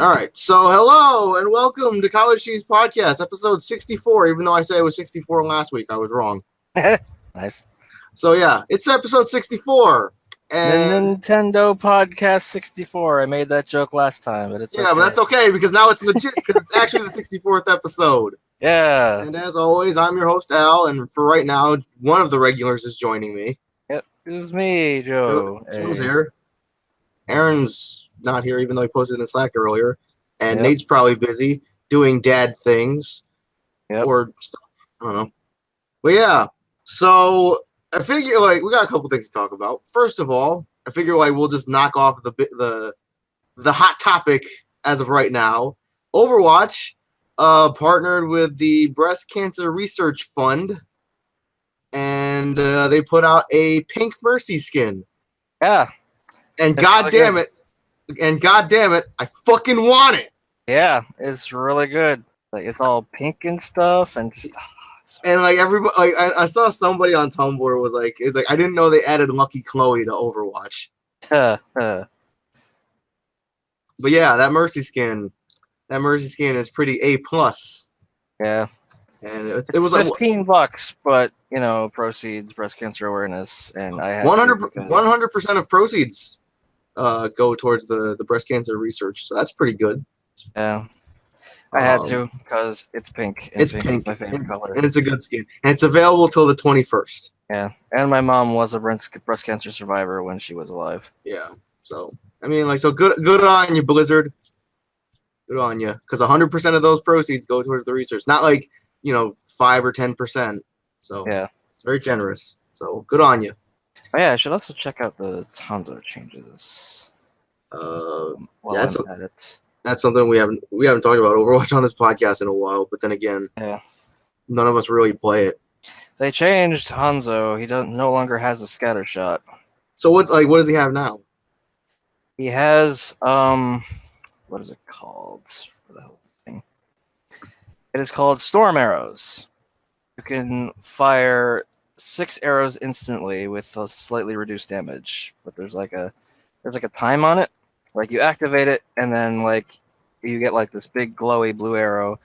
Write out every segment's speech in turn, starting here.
All right. So, hello and welcome to College Cheese Podcast, episode 64. Even though I said it was 64 last week, I was wrong. Nice. So, yeah, it's episode 64. The And Nintendo Podcast 64. I made that joke last time, but it's yeah, okay. but that's okay because now it's legit because it's actually the 64th episode. Yeah. And as always, I'm your host, Al. And for right now, one of the regulars is joining me. Yep. This is me, Joe. Joe's Hey. here. Aaron's not here, even though he posted in Slack earlier. And Yep. Nate's probably busy doing dad things. Yep. Or stuff. I don't know. But yeah, so I figure we got a couple things to talk about. First of all, I figure we'll just knock off the hot topic as of right now. Overwatch partnered with the Breast Cancer Research Fund, and they put out a pink Mercy skin. Yeah. And That's god really damn it, I fucking want it. Yeah, it's really good. Like it's all pink and stuff, and just And like everybody, I saw somebody on Tumblr was like, I didn't know they added Lucky Chloe to Overwatch. But yeah, that Mercy skin is pretty A plus. Yeah. And It's it was $15, but proceeds breast cancer awareness, and I had 100% of proceeds go towards the breast cancer research, so that's pretty good. Yeah. I had to because it's pink. And It's pink. Is my favorite color. And it's a good skin. And it's available till the 21st. Yeah, and my mom was a breast cancer survivor when she was alive. Yeah. So I mean, so good on you, Blizzard. Good on you, because 100% of those proceeds go towards the research, not 5 or 10%. So yeah, it's very generous. So good on you. Oh yeah, I should also check out the Hanzo changes. That's something we haven't talked about Overwatch on this podcast in a while. But then again, none of us really play it. They changed Hanzo. He no longer has a scatter shot. So what does he have now? He has what is it called? For the whole thing, it is called Storm Arrows. You can fire 6 arrows instantly with a slightly reduced damage, but there's a time on it. Like you activate it, and then you get this big glowy blue arrow,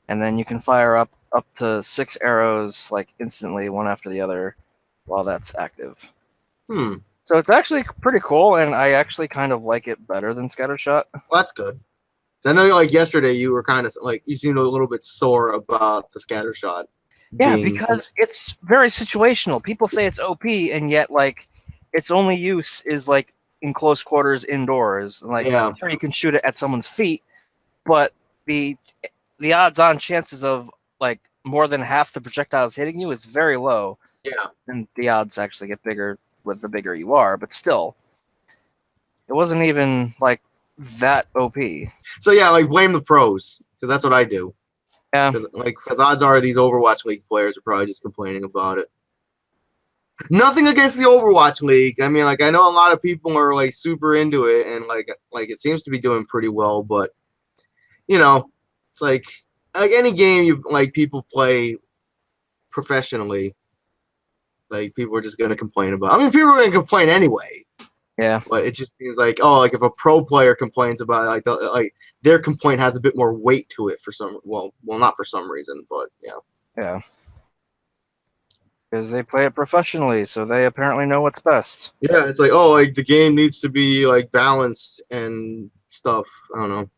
and then you can fire up to 6 arrows instantly, one after the other, while that's active. So it's actually pretty cool, and I actually kind of like it better than Scattershot. Well, that's good. I know, yesterday you were kind of you seemed a little bit sore about the Scattershot. Yeah, because it's very situational. People say it's OP, and yet its only use is in close quarters indoors. Sure, you can shoot it at someone's feet, but the odds-on chances of more than half the projectiles hitting you is very low. Yeah, and the odds actually get bigger with the bigger you are, but still, it wasn't even that OP. So yeah, blame the pros, because that's what I do. Yeah, because odds are these Overwatch League players are probably just complaining about it. Nothing against the Overwatch League. I mean, I know a lot of people are super into it, and it seems to be doing pretty well. But it's like any game you people play professionally. People are just gonna complain about. I mean, people are gonna complain anyway. Yeah. But it just seems if a pro player complains about it, their complaint has a bit more weight to it for some. Well, not for some reason, but yeah. Yeah. Because they play it professionally, so they apparently know what's best. Yeah, it's the game needs to be balanced and stuff. I don't know.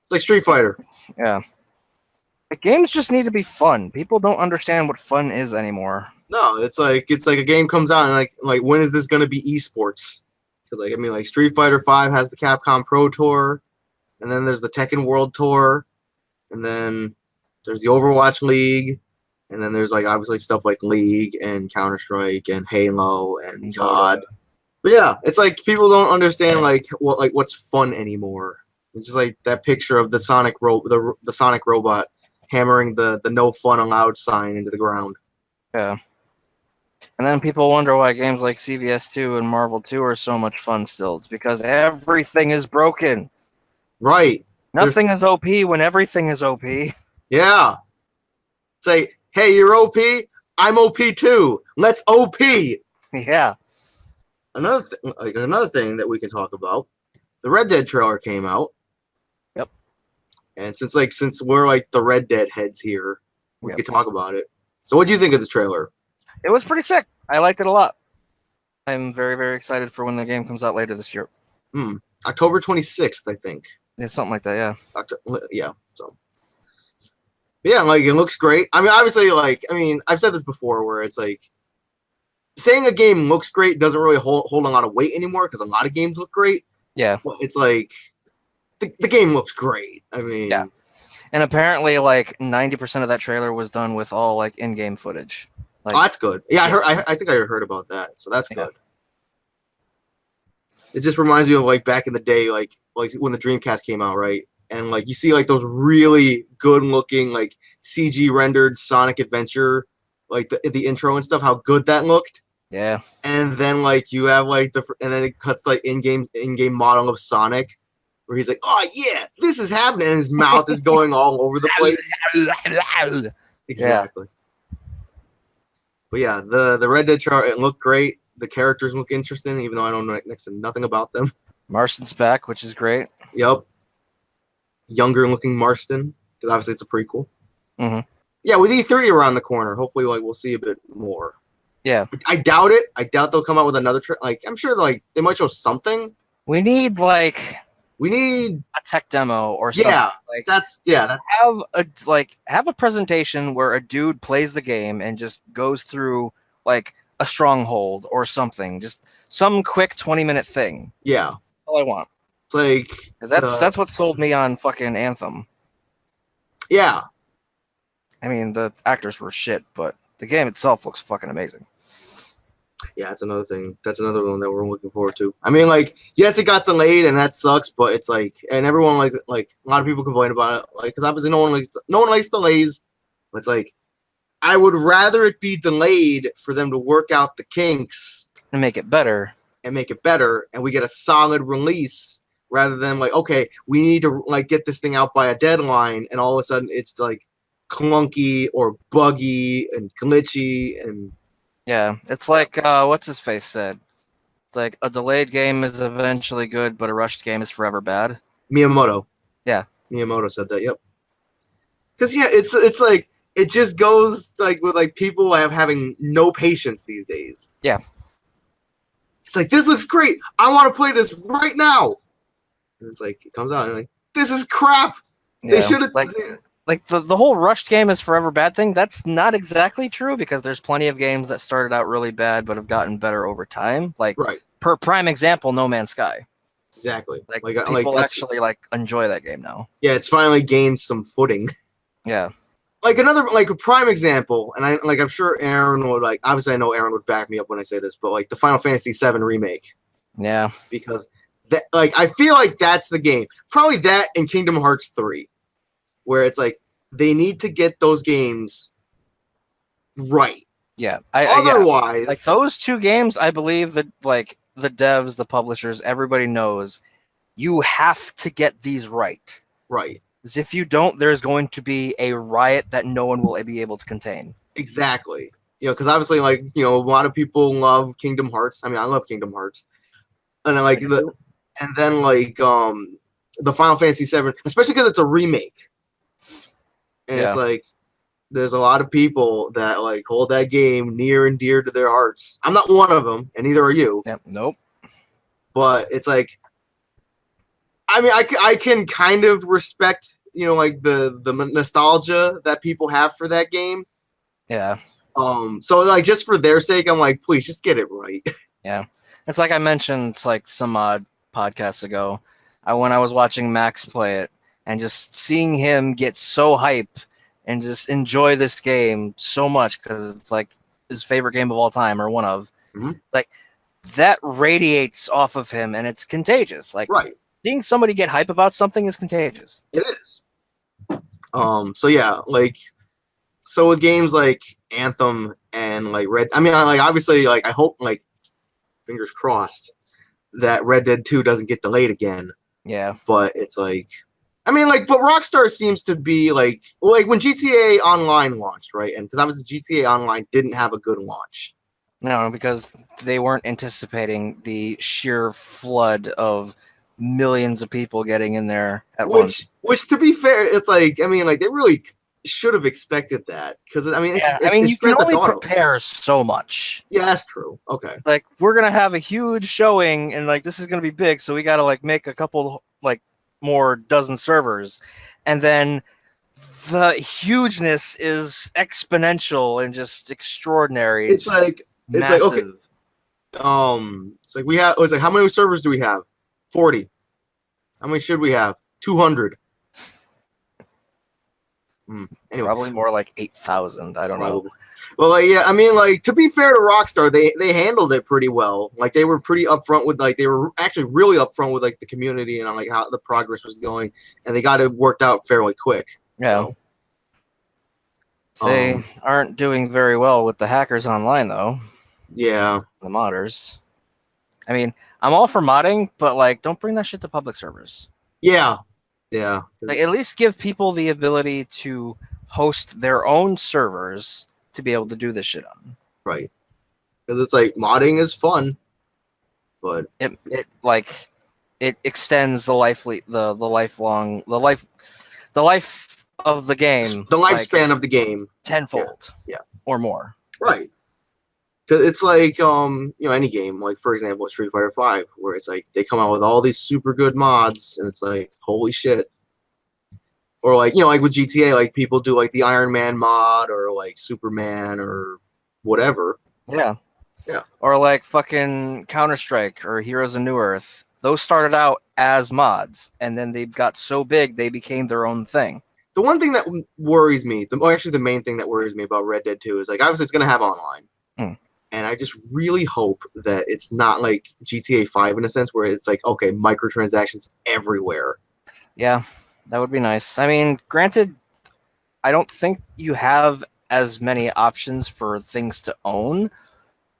It's like Street Fighter. Yeah. The games just need to be fun. People don't understand what fun is anymore. No, it's like a game comes out and when is this gonna be esports? Because Street Fighter V has the Capcom Pro Tour, and then there's the Tekken World Tour, and then there's the Overwatch League. And then there's obviously stuff like League and Counter-Strike and Halo and COD. But yeah, it's people don't understand what's fun anymore. It's just that picture of the Sonic the Sonic robot hammering the no fun allowed sign into the ground. Yeah. And then people wonder why games like CVS 2 and Marvel 2 are so much fun still. It's because everything is broken. Right. Nothing is OP when everything is OP. Yeah. It's hey, you're OP. I'm OP too. Let's OP. Yeah. Another thing that we can talk about. The Red Dead trailer came out, And since we're like the Red Dead heads here, we Yep. could talk about it. So what do you think of the trailer? It was pretty sick. I liked it a lot. I'm very, very excited for when the game comes out later this year. October 26th, I think. Yeah, something like that, yeah. Yeah. So yeah, like it looks great. I mean, obviously, like I've said this before, where it's like saying a game looks great doesn't really hold a lot of weight anymore because a lot of games look great. Yeah. Well, it's like the game looks great. I mean, Yeah. And apparently, like 90% of that trailer was done with all like in-game footage. Like, oh, that's good. Yeah, I think I heard about that, so that's Yeah. good. It just reminds me of like back in the day, like when the Dreamcast came out, right? And like you see like those really good looking like CG rendered Sonic Adventure, like the intro and stuff, how good that looked. yeah. And then like you have like and then it cuts like in-game model of Sonic where he's like, oh yeah, this is happening, and his mouth is going all over the place. Exactly. But yeah, the Red Dead trailer, it looked great. The characters look interesting, even though I don't know next to nothing about them. Marston's back, which is great. Yep. Younger looking Marston, because obviously it's a prequel. Mhm. Yeah, with E3 around the corner, hopefully like we'll see a bit more. Yeah. I doubt it. I doubt they'll come out with another like I'm sure like they might show something. We need like We need a tech demo or something. yeah. Like That's have a presentation where a dude plays the game and just goes through like a stronghold or something. Just some quick 20-minute thing. yeah. That's all I want. It's like Because that's what sold me on fucking Anthem. yeah. I mean, the actors were shit, but the game itself looks fucking amazing. Yeah, that's another thing. That's another one that we're looking forward to. I mean, like, yes, it got delayed, and that sucks. But it's like, and everyone likes it. Like, a lot of people complain about it, like, because obviously no one likes delays. But it's like, I would rather it be delayed for them to work out the kinks And make it better. and make it better, and we get a solid release rather than like, okay, we need to like get this thing out by a deadline, and all of a sudden it's like clunky or buggy and glitchy and. Yeah, it's like what's his face said. It's like a delayed game is eventually good, but a rushed game is forever bad. Miyamoto. Yeah. Miyamoto said that. Yep. Because yeah, it's like it just goes like with like people having no patience these days. Yeah. It's like this looks great. I want to play this right now. And it's like it comes out and like this is crap. They should have like the whole rushed game is forever bad thing. That's not exactly true because there's plenty of games that started out really bad but have gotten better over time. Like right. Per prime example, No Man's Sky. Exactly. Like people actually like enjoy that game now. Yeah, it's finally gained some footing. Yeah. Like another like a prime example, and I'm sure Aaron would like obviously I know Aaron would back me up when I say this, but like the Final Fantasy VII remake. Yeah. Because that like I feel like that's the game. Probably that and Kingdom Hearts 3. Where it's like they need to get those games right. Yeah. Otherwise, like those two games, I believe that like the devs, the publishers, everybody knows you have to get these right. Right. Because if you don't, there's going to be a riot that no one will be able to contain. Exactly. You know, because obviously, like a lot of people love Kingdom Hearts. I mean, I love Kingdom Hearts, and then the Final Fantasy VII, especially because it's a remake. And it's like, there's a lot of people that like hold that game near and dear to their hearts. I'm not one of them, and neither are you. Yep. Nope. But it's like, I mean, I can kind of respect, like the nostalgia that people have for that game. Yeah. So like just for their sake, I'm like, please just get it right. Yeah. It's like I mentioned like some odd podcasts ago. When I was watching Max play it. And just seeing him get so hype and just enjoy this game so much because it's like his favorite game of all time or one of. Mm-hmm. Like that radiates off of him and it's contagious. Like right. Seeing somebody get hype about something is contagious. It is. So yeah, like so with games like Anthem and like I mean like obviously like I hope like fingers crossed that Red Dead 2 doesn't get delayed again. Yeah. But it's like I mean, like, but Rockstar seems to be like when GTA Online launched, right? And because obviously GTA Online didn't have a good launch. No, because they weren't anticipating the sheer flood of millions of people getting in there at once. Which to be fair, it's like, I mean, like they really should have expected that because I mean, Yeah, I mean, it's you can Grand Theft only Auto. prepare so much. Yeah, that's true. Okay. Like, we're gonna have a huge showing, and like this is gonna be big, so we gotta like make a couple like more dozen servers, and then the hugeness is exponential and just extraordinary. It's just like massive. okay. It's like it's like how many servers do we have? 40. How many should we have? 200. Anyway, Probably more like 8,000. I don't know. Well, like, yeah, I mean, like to be fair to Rockstar, they handled it pretty well. Like they were pretty upfront with they were actually really upfront with like the community and like how the progress was going, and they got it worked out fairly quick. Yeah. So, they aren't doing very well with the hackers online though. Yeah. The modders. I mean, I'm all for modding, but like, don't bring that shit to public servers. Yeah. Yeah. Like, at least give people the ability to host their own servers to be able to do this shit on. Right. Because it's like modding is fun, but it extends the life of the game, the lifespan of the game tenfold, yeah, or more. Right. Because it's like any game, like for example Street Fighter V, where it's like they come out with all these super good mods, and it's like holy shit. Or like like with GTA, like people do like the Iron Man mod or like Superman or whatever. Yeah. Yeah. Or like fucking Counter-Strike or Heroes of New Earth. Those started out as mods, and then they got so big they became their own thing. The one thing that worries me, actually the main thing that worries me about Red Dead 2 is like obviously it's gonna have online. And I just really hope that it's not like GTA 5 in a sense where it's like, okay, microtransactions everywhere. Yeah, that would be nice. I mean, granted, I don't think you have as many options for things to own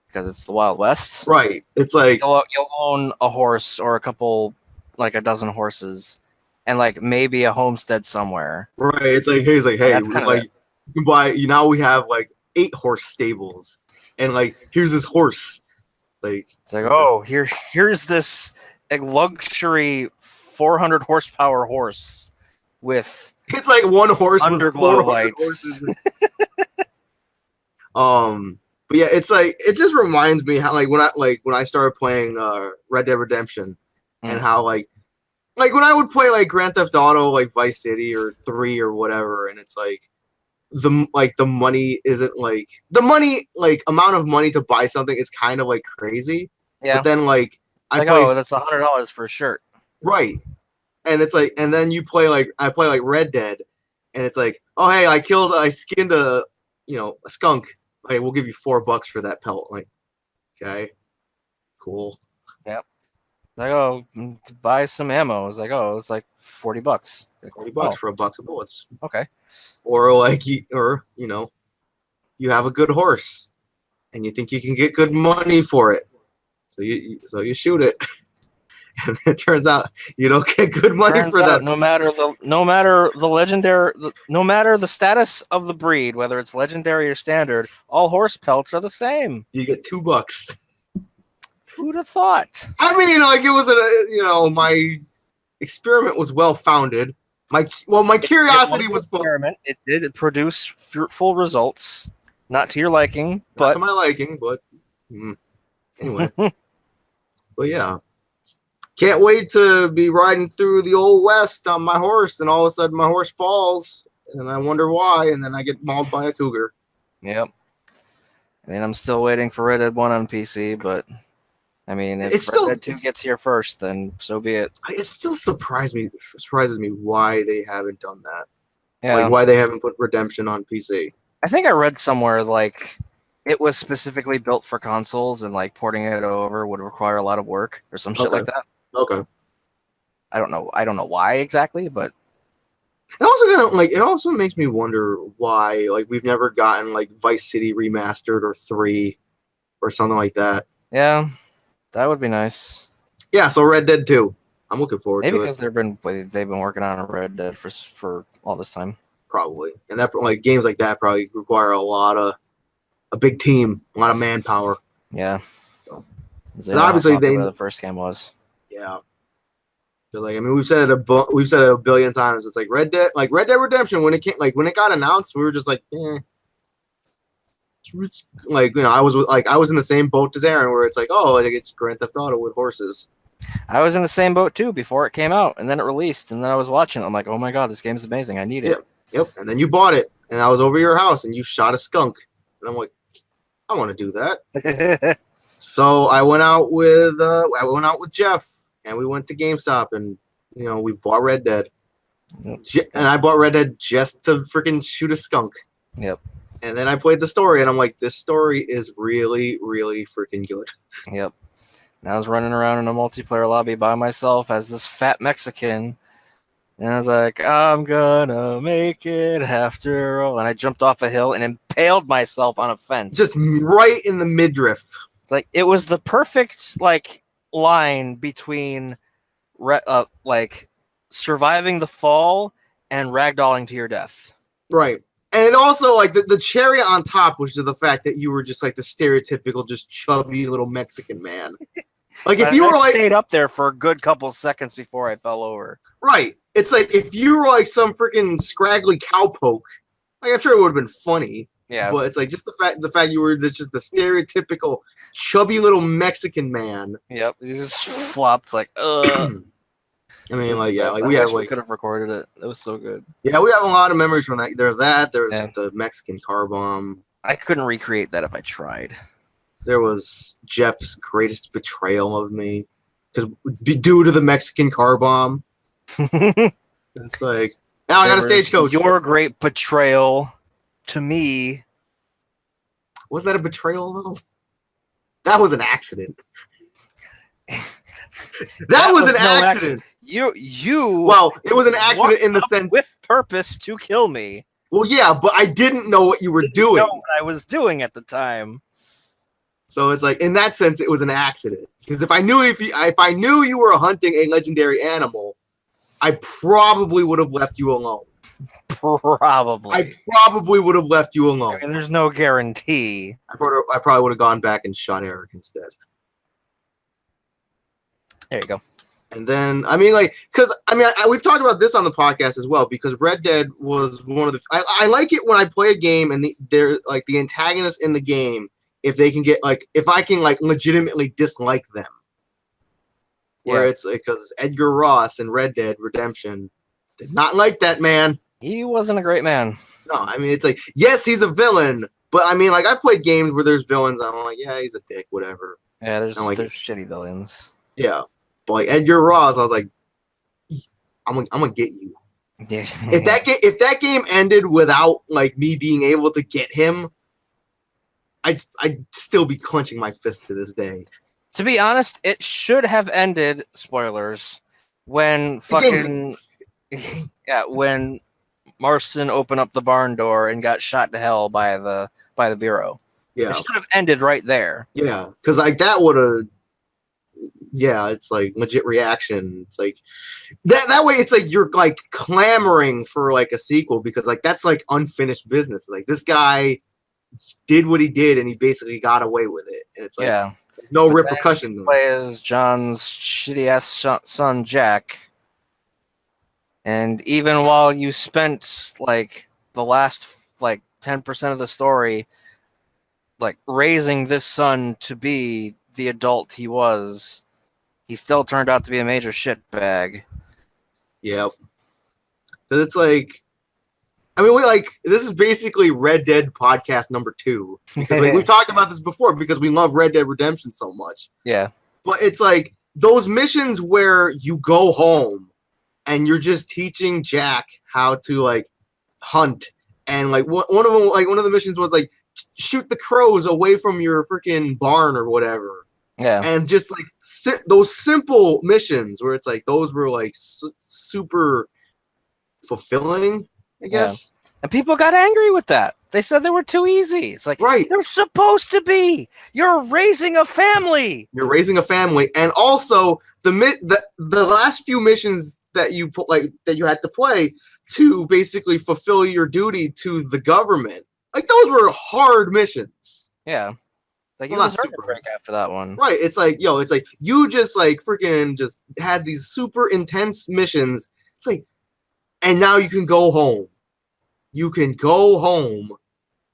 because it's the Wild West. Right. It's like you'll own a horse or a dozen horses, and like maybe a homestead somewhere. Right. It's like hey, like you can buy. Now we have like 8 horse stables, and like here's this horse. Like it's like here's this luxury 400 horsepower horse with it's like one horse underglow lights. But yeah, it's like it just reminds me how when I started playing Red Dead Redemption and how like when I would play like Grand Theft Auto like Vice City or 3 or whatever, and it's like the money isn't like the money amount of money to buy something is kind of like crazy. Yeah. But then that's $100 for a shirt. Right. And it's like, and then I play like Red Dead, and it's like, oh hey, I skinned a skunk. Like we'll give you $4 for that pelt. Like, okay, cool. Yep. Like to buy some ammo. It's like it's like $40. Like, $40 for $1 of bullets. Okay. Or you have a good horse, and you think you can get good money for it, so you shoot it. And it turns out you don't get good money for that. No matter the status of the breed, whether it's legendary or standard, all horse pelts are the same. You get $2. Who'd have thought? I mean, it was my experiment was well founded. My curiosity was experiment. It did produce fruitful results, not to your liking, but not to my liking. But anyway, but yeah. Can't wait to be riding through the Old West on my horse, and all of a sudden my horse falls, and I wonder why, and then I get mauled by a cougar. Yep. I mean, I'm still waiting for Red Dead 1 on PC, but I mean, if Red Dead 2 gets here first, then so be it. It still surprises me why they haven't done that. Yeah. Like why they haven't put Redemption on PC. I think I read somewhere like it was specifically built for consoles, and like porting it over would require a lot of work or some shit like that. Okay. I don't know why exactly, but it also makes me wonder why we've never gotten Vice City remastered or 3 or something like that. Yeah, that would be nice. Yeah, so Red Dead 2. I'm looking forward to it. Maybe because they've been working on Red Dead for all this time. Probably. And that games like that probably require a big team, a lot of manpower. Yeah. Obviously the first game was. Yeah. 'Cause, like, I mean, we've said it a billion times. It's like Red Dead Redemption when when it got announced, we were just like, eh. Like, I was in the same boat as Aaron, where it's like, oh, like it's Grand Theft Auto with horses. I was in the same boat too before it came out, and then it released, and then I was watching it. I'm like, oh my god, this game's amazing. I need it. Yep. And then you bought it, and I was over your house, and you shot a skunk, and I'm like, I want to do that. So I went out with Jeff, and we went to GameStop, and we bought Red Dead. Yep. And I bought Red Dead just to freaking shoot a skunk. Yep. And then I played the story, and I'm like, this story is really, really freaking good. Yep. And I was running around in a multiplayer lobby by myself as this fat Mexican, and I was like, I'm gonna make it after all. And I jumped off a hill and impaled myself on a fence. Just right in the midriff. It's like, it was the perfect, like, line between, like, surviving the fall and ragdolling to your death. Right. And it also, like, the cherry on top was the fact that you were just, like, the stereotypical, just chubby little Mexican man. Like, if you were, like... stayed up there for a good couple seconds before I fell over. Right. It's like, if you were, like, some freaking scraggly cowpoke, like, I'm sure it would have been funny. Yeah. But it's like, just the fact you were just the stereotypical chubby little Mexican man. Yep. You just flopped, like, ugh. I mean, like, yeah, like, we could have recorded it. It was so good. Yeah, we have a lot of memories from that. There's the Mexican car bomb. I couldn't recreate that if I tried. There was Jeff's greatest betrayal of me, because due to the Mexican car bomb. It's like, now I got a stagecoach. Your great betrayal to me. Was that a betrayal, though? That was an accident. that was an accident. Well, it was an accident in the sense with purpose to kill me. Well, yeah, but I didn't know what you were doing. Know what I was doing at the time. So it's like, in that sense, it was an accident. Because if I knew you were hunting a legendary animal, I probably would have left you alone. Probably. I probably would have left you alone. I mean, there's no guarantee. I probably would have gone back and shot Eric instead. There you go. And then, I mean, like, because, I mean, we've talked about this on the podcast as well, because Red Dead was one of the... I like it when I play a game and they're, like, the antagonists in the game, if they can get, like, if I can, like, legitimately dislike them. Where it's, like, because Edgar Ross in Red Dead Redemption did not like that man. He wasn't a great man. No, I mean, it's like, yes, he's a villain, but, I mean, like, I've played games where there's villains, I'm like, yeah, he's a dick, whatever. Yeah, there's like, shitty villains. Yeah. But like Edgar Ross, I was like, I'm gonna get you. If that game ended without like me being able to get him, I'd still be clenching my fist to this day. To be honest, it should have ended. Spoilers. When fucking when Marston opened up the barn door and got shot to hell by the Bureau. Yeah, it should have ended right there. Yeah, because like that would have. Yeah, it's like legit reaction. It's like that way. It's like you're like clamoring for like a sequel because like that's like unfinished business. Like this guy did what he did and he basically got away with it. And it's like no repercussion. He plays John's shitty ass son Jack, and even while you spent like the last like 10% of the story, like raising this son to be the adult he was, he still turned out to be a major shitbag. Yep. So it's like, I mean, this is basically Red Dead podcast number 2. Because like, we've talked about this before because we love Red Dead Redemption so much. Yeah. But it's like those missions where you go home and you're just teaching Jack how to like hunt. And like one of the missions was like, shoot the crows away from your freaking barn or whatever. Yeah. And just like those simple missions where it's like those were like super fulfilling, I guess. Yeah. And people got angry with that. They said they were too easy. It's like, right, they're supposed to be. You're raising a family. You're raising a family, and also the last few missions that you put that you had to play to basically fulfill your duty to the government. Like those were hard missions. Yeah. Like Well, you not deserve a super. break after that one. Right. It's like, yo, it's like you just like freaking just had these super intense missions. It's like, and now you can go home. You can go home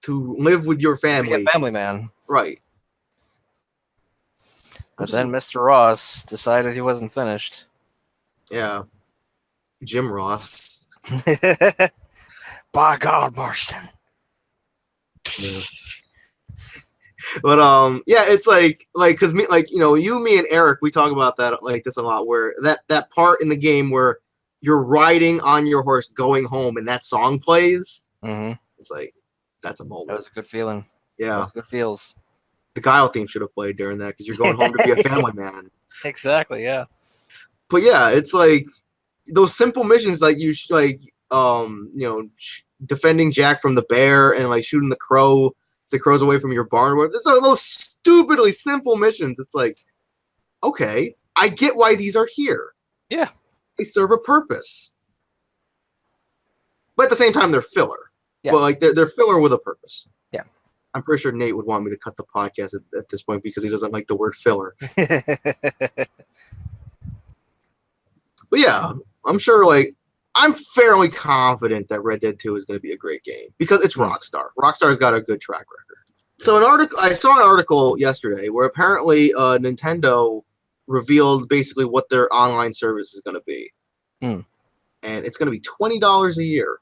to live with your Be a family. family man. Right. But then Mr. Ross decided he wasn't finished. Yeah. Jim Ross. By God, Marston. Yeah. But yeah, it's like because me, like, you know, me and Eric, we talk about that like this a lot, where that part in the game where you're riding on your horse going home and that song plays. Mm-hmm. It's like, that's a moment. That was a good feeling. Yeah. That was good feels. The Guile theme should have played during that because you're going home to be a family man. Exactly, yeah. But yeah, it's like those simple missions, like you you know, defending Jack from the bear and like shooting the crows away from your barn. It's like those stupidly simple missions. It's like, okay, I get why these are here. Yeah. They serve a purpose. But at the same time, they're filler. Yeah. But like they're filler with a purpose. Yeah. I'm pretty sure Nate would want me to cut the podcast at this point because he doesn't like the word filler. But yeah, I'm sure, like, I'm fairly confident that Red Dead 2 is going to be a great game because it's Rockstar. Rockstar's got a good track record. So I saw an article yesterday where apparently Nintendo revealed basically what their online service is going to be. Mm. And it's going to be $20 a year,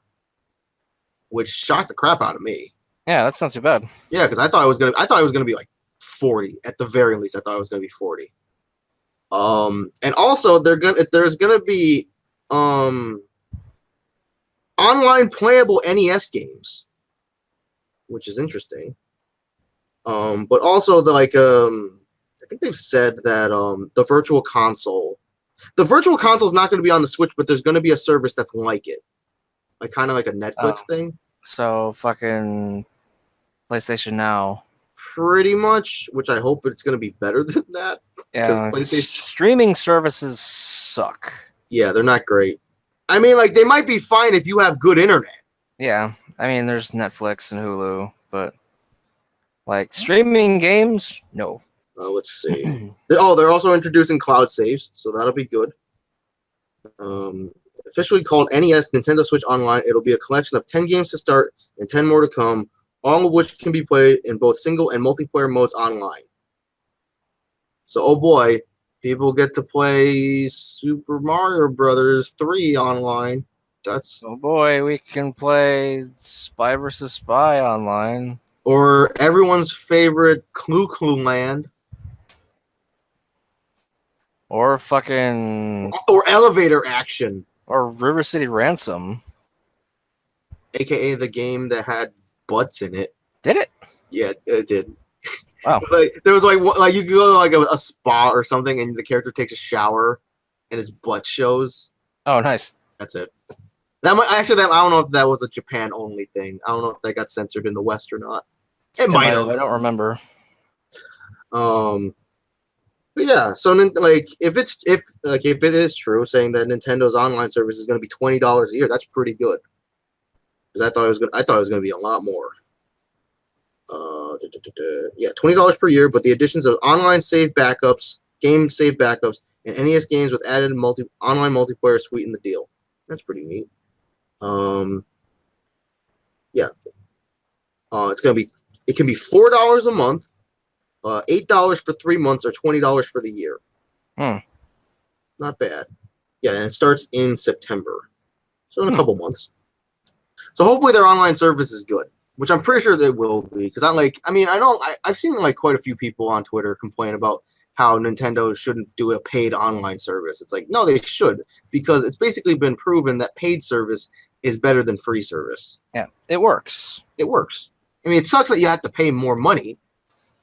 which shocked the crap out of me. Yeah, that's not too bad. Yeah, because I thought it was going to be like 40 at the very least. I thought it was going to be 40. And also there's gonna be online playable NES games, which is interesting. But also I think they've said that the virtual console is not going to be on the Switch, but there's going to be a service that's like it, like kind of like a Netflix thing. So fucking PlayStation Now. Pretty much, which I hope it's going to be better than that. Yeah, streaming services suck. Yeah, they're not great. I mean, like, they might be fine if you have good internet. Yeah, I mean, there's Netflix and Hulu, but like streaming games, no. Let's see. They're also introducing cloud saves, so that'll be good. Officially called NES Nintendo Switch Online, it'll be a collection of 10 games to start and 10 more to come, all of which can be played in both single and multiplayer modes online. So, oh boy, people get to play Super Mario Brothers 3 online. Oh boy, we can play Spy vs. Spy online. Or everyone's favorite Clu Clu Land. Or fucking... Or Elevator Action. Or River City Ransom. AKA the game that had butts in it. Did it? Yeah, it did. Wow. There was like you could go to like a spa or something, and the character takes a shower, and his butt shows. Oh, nice. That's it. I don't know if that was a Japan only thing. I don't know if that got censored in the West or not. It might have. I don't remember. But yeah, so like if it is true, saying that Nintendo's online service is going to be $20 a year, that's pretty good. Because I thought it was going to be a lot more. Yeah, $20 per year, but the additions of online save backups, game save backups, and NES games with added online multiplayer sweeten the deal. That's pretty neat. Yeah. It can be $4 a month, $8 for 3 months, or $20 for the year. Not bad. Yeah, and it starts in September, so in a couple months. So hopefully their online service is good, which I'm pretty sure they will be. Because I've seen like quite a few people on Twitter complain about how Nintendo shouldn't do a paid online service. It's like, no, they should, because it's basically been proven that paid service is better than free service. Yeah, it works. It works. I mean, it sucks that you have to pay more money.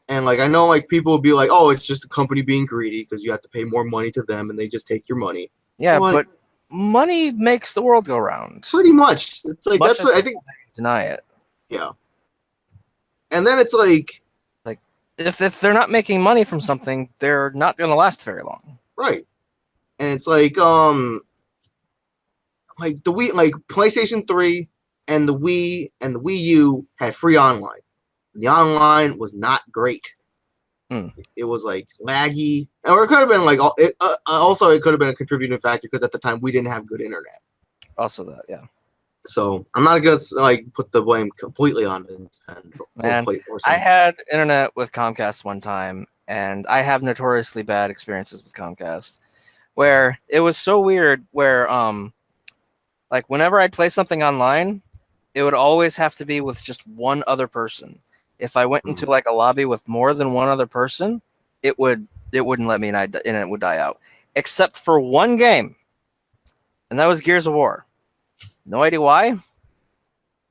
And like, I know like people will be like, oh, it's just a company being greedy because you have to pay more money to them and they just take your money. Yeah, but money makes the world go round. Pretty much. It's like, that's what I think. Deny it. Yeah. And then it's like if they're not making money from something, they're not going to last very long. Right. And it's like the Wii, like PlayStation 3 and the Wii and the Wii U had free online. The online was not great. Hmm. It was like laggy, or it could have been like also it could have been a contributing factor because at the time we didn't have good internet. Also that, yeah. So I'm not gonna like put the blame completely on Nintendo Man, or I something. had internet with Comcast one time, and I have notoriously bad experiences with Comcast, where it was so weird. Where like whenever I'd play something online, it would always have to be with just one other person. If I went into like a lobby with more than one other person, it wouldn't let me, and it would die out. Except for one game, and that was Gears of War. No idea why,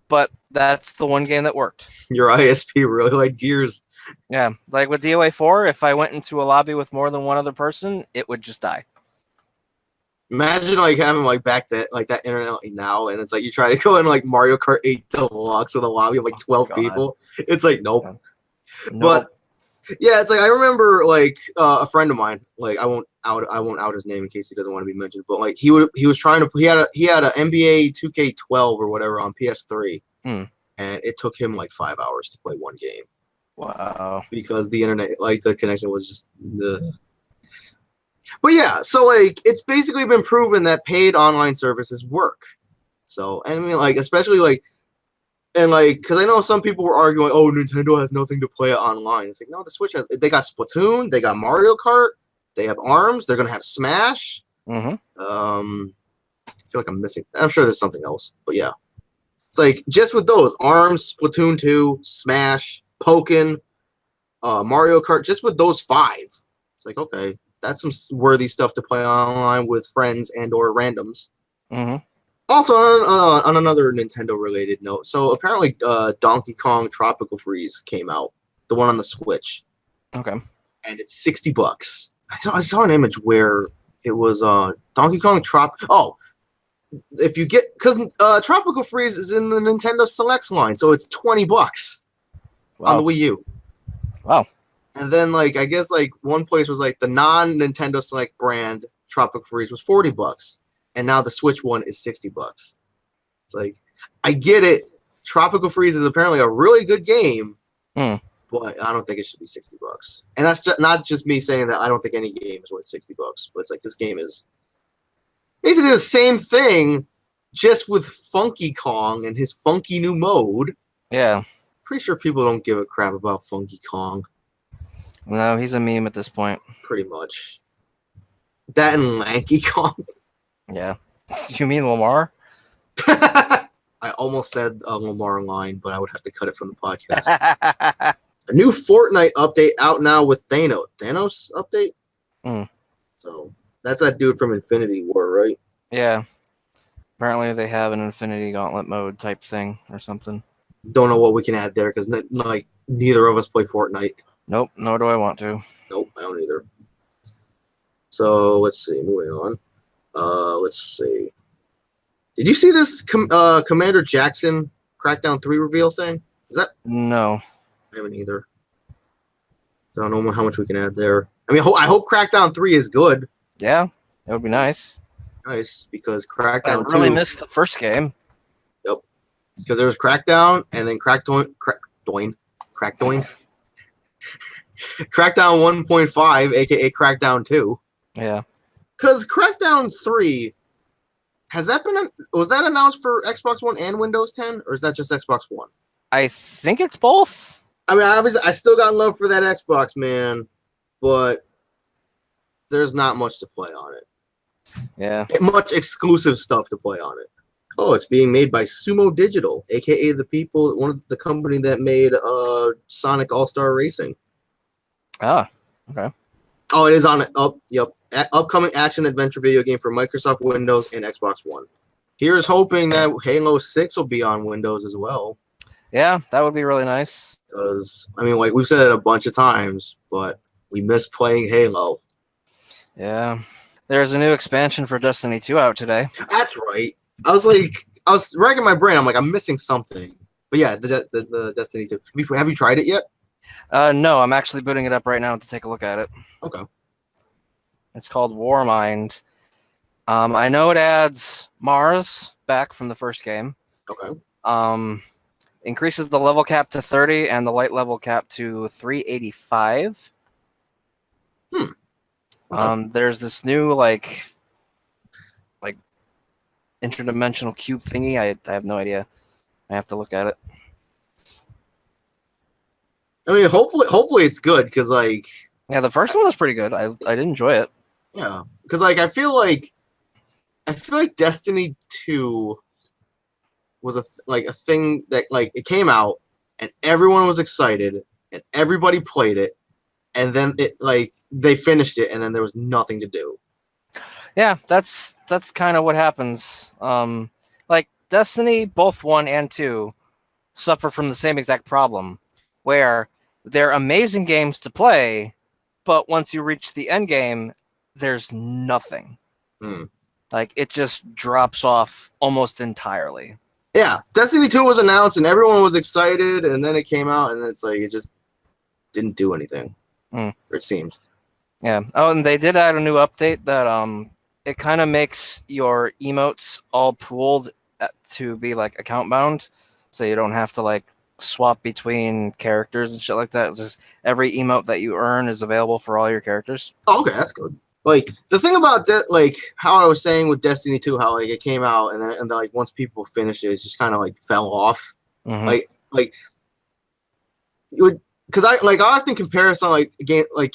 but that's the one game that worked. Your ISP really liked Gears. Yeah, like with DOA 4, if I went into a lobby with more than one other person, it would just die. Imagine like having like back that like that internet like now, and it's like you try to go in like Mario Kart 8 Deluxe with a lobby of like 12 God. people. It's like nope. Yeah. But yeah, it's like I remember like a friend of mine. Like I won't out his name in case he doesn't want to be mentioned. But like he was trying to he had a NBA 2K12 or whatever on PS3, and it took him like 5 hours to play one game. Wow. Because the internet, like the connection was just the. But yeah, so like it's basically been proven that paid online services work. So I mean, like especially like, and like, because I know some people were arguing, oh, Nintendo has nothing to play online. It's like no, the Switch has. They got Splatoon, they got Mario Kart, they have ARMS, they're gonna have Smash. Mm-hmm. I feel like I'm missing. I'm sure there's something else, but yeah, it's like just with those ARMS, Splatoon 2, Smash, Pokken, Mario Kart, just with those 5, it's like okay. That's some worthy stuff to play online with friends and or randoms. Mm-hmm. Also, on another Nintendo-related note, so apparently Donkey Kong Tropical Freeze came out, the one on the Switch. Okay. And it's $60. I saw an image where it was Donkey Kong Oh, if you get because Tropical Freeze is in the Nintendo Selects line, so it's $20 on the Wii U. Wow. And then, like, I guess, like, one place was, like, the non-Nintendo Select brand Tropical Freeze was $40. And now the Switch one is $60. It's like, I get it. Tropical Freeze is apparently a really good game, but I don't think it should be $60. And that's not just me saying that I don't think any game is worth $60, but it's like this game is basically the same thing, just with Funky Kong and his funky new mode. Yeah. Pretty sure people don't give a crap about Funky Kong. No, he's a meme at this point. Pretty much. That and Lanky Kong. Yeah. You mean Lamar? I almost said Lamar line, but I would have to cut it from the podcast. A new Fortnite update out now with Thanos. Thanos update? So that's that dude from Infinity War, right? Yeah. Apparently they have an Infinity Gauntlet mode type thing or something. Don't know what we can add there because like neither of us play Fortnite. Nope, nor do I want to. Nope, I don't either. So let's see, moving on. Let's see. Did you see this Commander Jackson Crackdown 3 reveal thing? Is that? No. I haven't either. Don't know how much we can add there. I mean, I hope Crackdown 3 is good. Yeah, it would be nice. Nice, because Crackdown 2... I really missed the first game. Yep. Because there was Crackdown, and then Crackdown. Crackdown 1.5, aka Crackdown 2. Yeah. Because Crackdown 3, was that announced for Xbox One and Windows 10, or is that just Xbox One? I think it's both. I mean, obviously, I still got love for that Xbox, man, but there's not much to play on it. Yeah. Much exclusive stuff to play on it. Oh, it's being made by Sumo Digital, aka one of the company that made Sonic All-Star Racing. Ah, okay. Oh, it is on yep. Upcoming action adventure video game for Microsoft Windows and Xbox One. Here's hoping that Halo 6 will be on Windows as well. Yeah, that would be really nice. Because, I mean, like we've said it a bunch of times, but we miss playing Halo. Yeah. There's a new expansion for Destiny 2 out today. That's right. I was racking my brain. I'm like, I'm missing something. But yeah, the Destiny 2. Have you tried it yet? No, I'm actually booting it up right now to take a look at it. Okay. It's called Warmind. I know it adds Mars back from the first game. Okay. Increases the level cap to 30 and the light level cap to 385. Hmm. Okay. There's this new like interdimensional cube thingy. I have no idea. I have to look at it. I mean, hopefully it's good because like Yeah, the first one was pretty good. I did enjoy it. yeah, because like I feel like Destiny 2 was like a thing that like it came out and everyone was excited and everybody played it and then it like they finished it and then there was nothing to do. Yeah, that's kind of what happens. Like Destiny, both 1 and 2 suffer from the same exact problem, where they're amazing games to play, but once you reach the end game, there's nothing. Hmm. Like it just drops off almost entirely. Yeah, Destiny 2 was announced and everyone was excited and then it came out and it's like it just didn't do anything. Hmm. Or it seemed. Yeah. Oh, and they did add a new update that it kind of makes your emotes all pooled to be like account bound, so you don't have to like swap between characters and shit like that. It's just every emote that you earn is available for all your characters. Oh, okay, that's good. Like the thing about that, like how I was saying with Destiny 2, how like it came out and then like once people finished it, it just kind of like fell off. Mm-hmm. Like you would because I often compare some like game like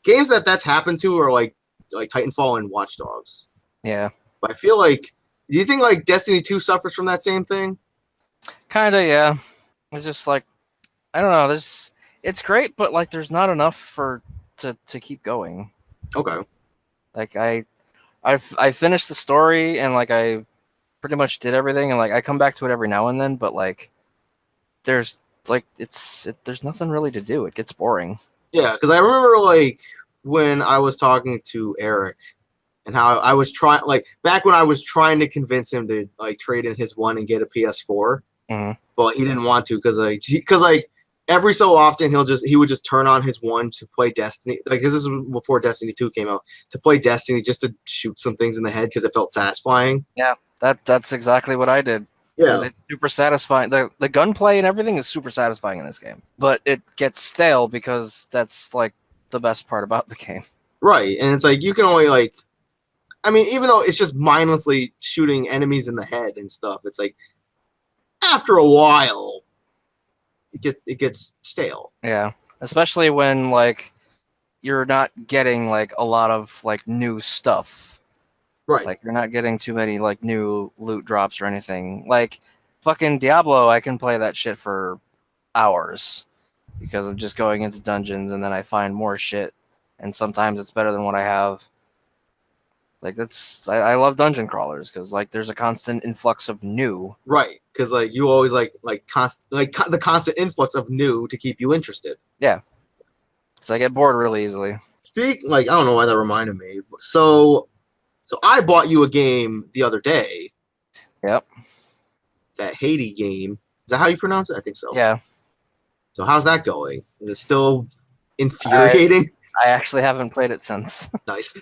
games that's happened to are like Titanfall and Watch Dogs. Yeah. But I feel like do you think like Destiny 2 suffers from that same thing? Kind of, yeah. It's just like I don't know. It's great, but like there's not enough to keep going. Okay. Like I finished the story and like I pretty much did everything and like I come back to it every now and then, but like there's like there's nothing really to do. It gets boring. Yeah, because I remember like when I was talking to Eric and how I was trying like back when I was trying to convince him to like trade in his one and get a PS4, Mm-hmm. but he didn't want to because every so often he would just turn on his one to play Destiny like 'cause this is before Destiny 2 came out to play Destiny just to shoot some things in the head because it felt satisfying. Yeah, that's exactly what I did. Yeah, It's super satisfying. The gunplay and everything is super satisfying in this game, but it gets stale because that's like the best part about the game. right. And it's like you can only like I mean even though it's just mindlessly shooting enemies in the head and stuff, it's like after a while it gets stale. Yeah, especially when like you're not getting like a lot of like new stuff. Right. Like you're not getting too many like new loot drops or anything. Like fucking Diablo, I can play that shit for hours because I'm just going into dungeons and then I find more shit, and sometimes it's better than what I have. Like I love dungeon crawlers because like there's a constant influx of new. Right, because like you always the constant influx of new to keep you interested. Yeah, so I get bored really easily. I don't know why that reminded me. So I bought you a game the other day. Yep. That Haiti game. Is that how you pronounce it? I think so. Yeah. So how's that going? Is it still infuriating? I actually haven't played it since. Nice.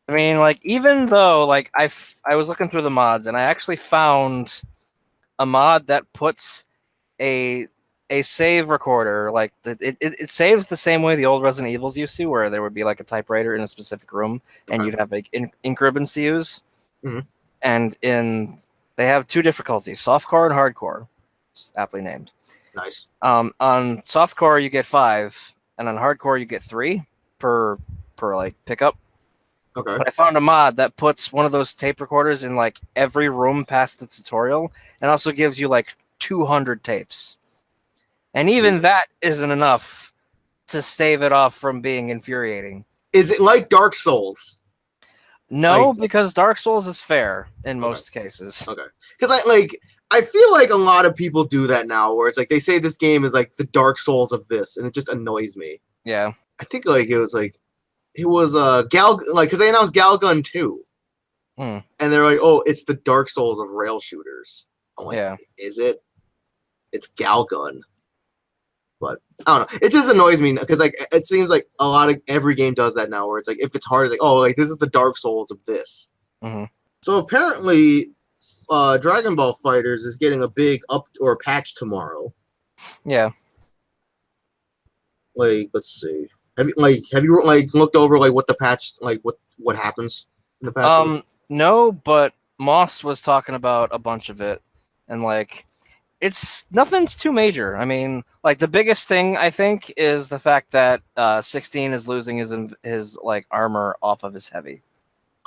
I mean, like even though like I was looking through the mods and I actually found a mod that puts a save recorder like it saves the same way the old Resident Evils used to, where there would be like a typewriter in a specific room and you'd have like ink ribbons to use. Mhm. And they have two difficulties: softcore and hardcore. It's aptly named. Nice. On softcore you get 5, and on hardcore you get 3 per like pickup. Okay. But I found a mod that puts one of those tape recorders in like every room past the tutorial, and also gives you like 200 tapes. And even that isn't enough to stave it off from being infuriating. Is it like Dark Souls? No, Like- because Dark Souls is fair in most cases. Okay. Because I feel like a lot of people do that now, where it's like they say this game is like the Dark Souls of this, and it just annoys me. Yeah. I think it was Gal like because they announced Galgun 2. Hmm. And they're like, oh, it's the Dark Souls of rail shooters. I'm like, Yeah. is it? It's Galgun. But I don't know. It just annoys me because like it seems like every game does that now, where it's like if it's hard, it's like, oh, like this is the Dark Souls of this. Mm-hmm. So apparently, Dragon Ball Fighters is getting a big patch tomorrow. Yeah. Like, let's see. Have you like looked over like what the patch like what happens in the patch? No, but Moss was talking about a bunch of it, and like it's nothing's too major. I mean, like the biggest thing I think is the fact that 16 is losing his like armor off of his heavy,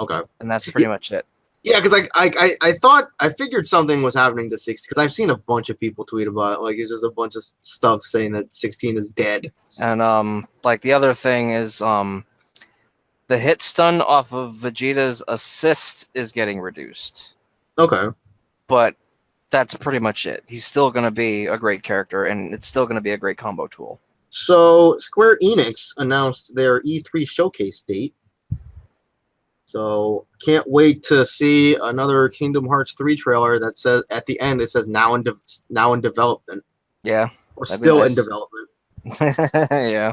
Okay. and that's pretty much it. Yeah, because I figured something was happening to 16 because I've seen a bunch of people tweet about it. Like it's just a bunch of stuff saying that 16 is dead. And like the other thing is the hit stun off of Vegeta's assist is getting reduced, Okay. but that's pretty much it. He's still going to be a great character, and it's still going to be a great combo tool. So Square Enix announced their E3 showcase date. So can't wait to see another Kingdom Hearts 3 trailer that says at the end it says now in development Yeah, or that'd be still in nice. development. Yeah.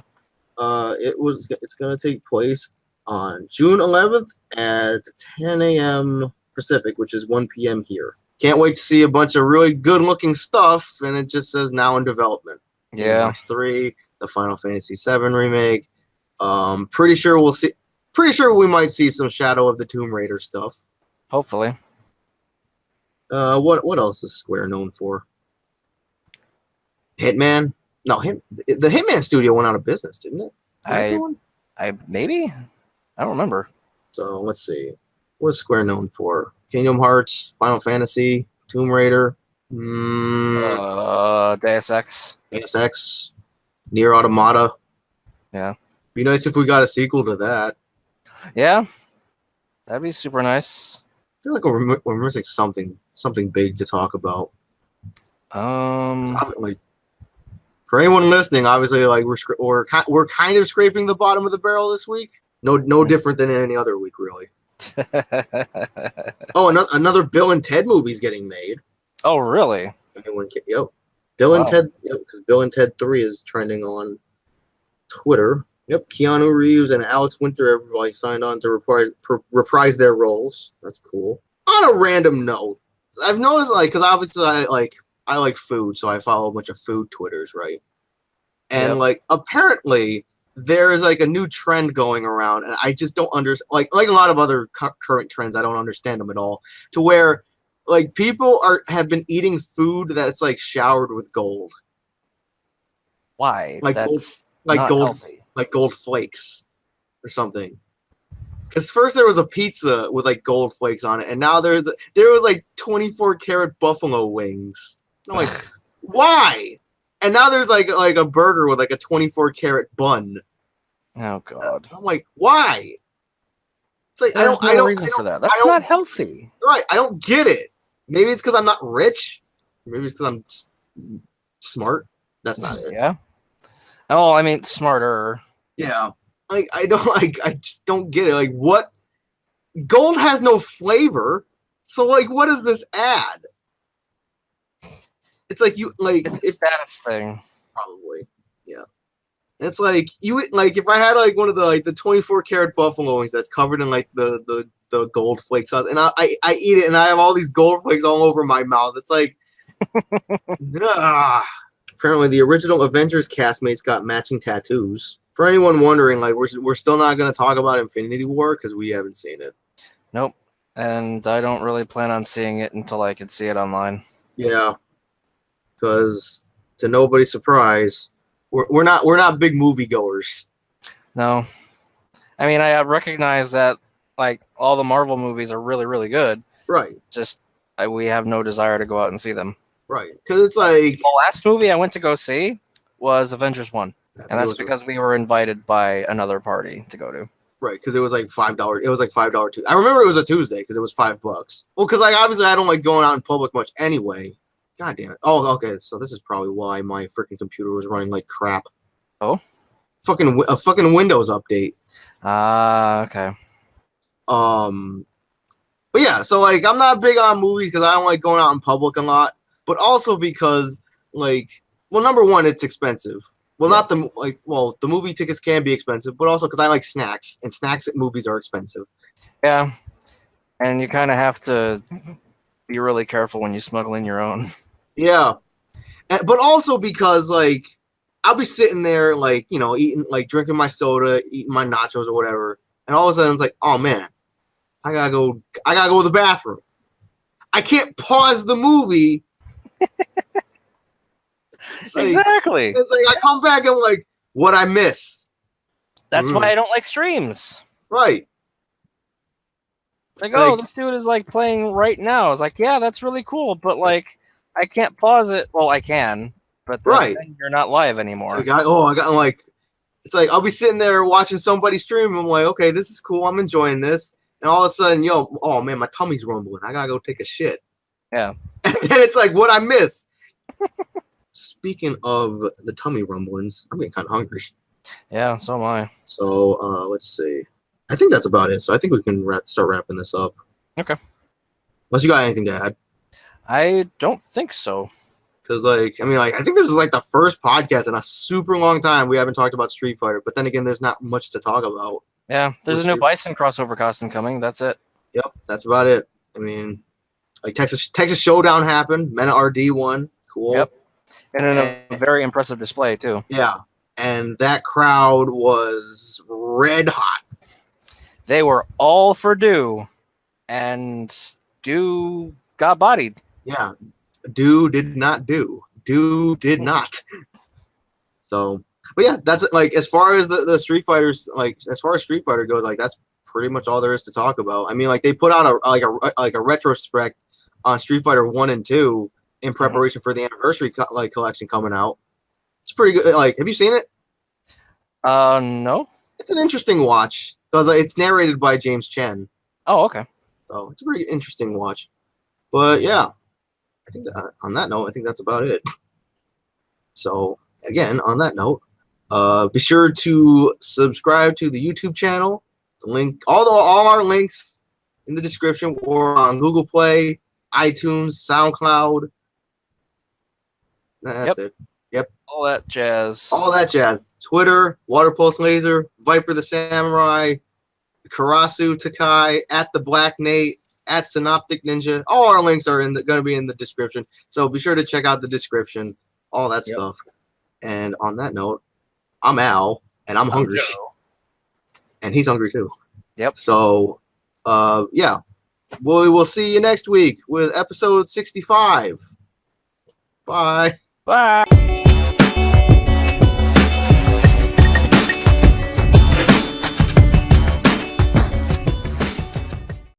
It's gonna take place on June 11th at 10 a.m. Pacific, which is 1 p.m. here. Can't wait to see a bunch of really good looking stuff, and it just says now in development. Kingdom Yeah. Hearts 3, the Final Fantasy 7 remake. Pretty sure we'll see. Pretty sure we might see some Shadow of the Tomb Raider stuff. Hopefully. What else is Square known for? Hitman? No, the Hitman studio went out of business, didn't it? I maybe I don't remember. So let's see. What's Square known for? Kingdom Hearts, Final Fantasy, Tomb Raider, Deus Ex. Deus Ex, Nier Automata. Yeah. Be nice if we got a sequel to that. Yeah, that'd be super nice. I feel like we're missing something big to talk about. Like, for anyone listening, obviously, like we're kind of scraping the bottom of the barrel this week. No different than any other week, really. Oh, another Bill and Ted movie's getting made. Oh, really? Yep. Bill and Ted, because Bill and Ted 3 is trending on Twitter. Yep, Keanu Reeves and Alex Winter have like signed on to reprise their roles. That's cool. On a random note, I've noticed like because obviously I like food, so I follow a bunch of food Twitters, right? And like apparently there is like a new trend going around, and I just don't understand. Like a lot of other current trends, I don't understand them at all. To where like people have been eating food that's like showered with gold. Why? Like That's like not gold, healthy. like gold flakes or something. Because first there was a pizza with like gold flakes on it, and now there was like 24 karat buffalo wings. I'm like, why? And now there's like a burger with like a 24 karat bun. Oh God! I'm like, why? It's like There's no reason for that. That's not healthy. Right? I don't get it. Maybe it's because I'm not rich. Maybe it's because I'm smart. That's not it. Yeah. Oh, I mean smarter. Yeah. Like I just don't get it. Like what? Gold has no flavor. So like, what does this add? It's like It's a status thing. Probably. Yeah. It's like if I had like one of the 24 karat buffalo wings that's covered in like the gold flake sauce, and I eat it and I have all these gold flakes all over my mouth. It's like, Apparently, the original Avengers castmates got matching tattoos. For anyone wondering, like we're still not going to talk about Infinity War because we haven't seen it. Nope. And I don't really plan on seeing it until I can see it online. Yeah. Because to nobody's surprise, we're not big moviegoers. No. I mean, I recognize that like all the Marvel movies are really, really good. Right. Just we have no desire to go out and see them. Right. Because it's like the last movie I went to go see was Avengers 1. And that's because we were invited by another party to go to. Right, because it was like $5. It was like $5 too. I remember it was a Tuesday because it was $5. Well, because like obviously I don't like going out in public much anyway. God damn it. Oh, okay. So this is probably why my freaking computer was running like crap. Oh, a fucking Windows update. Okay. But yeah, so like I'm not big on movies because I don't like going out in public a lot, but also because like, well, number one, it's expensive. Well, not the movie tickets can be expensive, but also because I like snacks, and snacks at movies are expensive. Yeah, and you kind of have to be really careful when you smuggle in your own. Yeah, but also because like I'll be sitting there like, you know, eating, like drinking my soda, eating my nachos or whatever, and all of a sudden it's like, oh man, I gotta go to the bathroom. I can't pause the movie. Exactly. It's like I come back and I'm like, what I miss? That's why I don't like streams. Right. Like, It's oh, like- this dude is like playing right now. It's like, yeah, that's really cool, but like, I can't pause it. Well, I can, but then you're not live anymore. It's like, I got like, it's like I'll be sitting there watching somebody stream. I'm like, okay, this is cool. I'm enjoying this. And all of a sudden, oh man, my tummy's rumbling. I gotta go take a shit. Yeah. And then it's like, what I miss. Speaking of the tummy rumblings, I'm getting kind of hungry. Yeah, so am I. So let's see. I think that's about it. So I think we can start wrapping this up. Okay. Unless you got anything to add. I don't think so. Because, like, I mean, like, I think this is like the first podcast in a super long time we haven't talked about Street Fighter. But then again, there's not much to talk about. Yeah, there's a new Bison crossover costume coming. That's it. Yep, that's about it. I mean, like Texas Showdown happened. Mena RD won. Cool. Yep. And in a very impressive display too. Yeah, and that crowd was red hot. They were all for Do, and Do got bodied. Yeah, Do did not do. Do did not. So, but yeah, that's like as far as the Street Fighters, like as far as Street Fighter goes, like that's pretty much all there is to talk about. I mean, like they put out a retrospect on Street Fighter 1 and 2 in preparation for the anniversary collection coming out. It's pretty good. Like, have you seen it? No. It's an interesting watch because it's narrated by James Chen. Oh, okay. So it's a pretty interesting watch. But yeah, I think on that note, I think that's about it. So again, on that note, be sure to subscribe to the YouTube channel. The link, all our links in the description, or on Google Play, iTunes, SoundCloud. That's it. Yep. All that jazz. All that jazz. Twitter, Water Pulse Laser, Viper the Samurai, Karasu Takai, at the Black Nate, at Synoptic Ninja. All our links are going to be in the description. So be sure to check out the description, all that stuff. And on that note, I'm Al, and I'm hungry. And he's hungry too. Yep. So, yeah. We will see you next week with episode 65. Bye. Bye.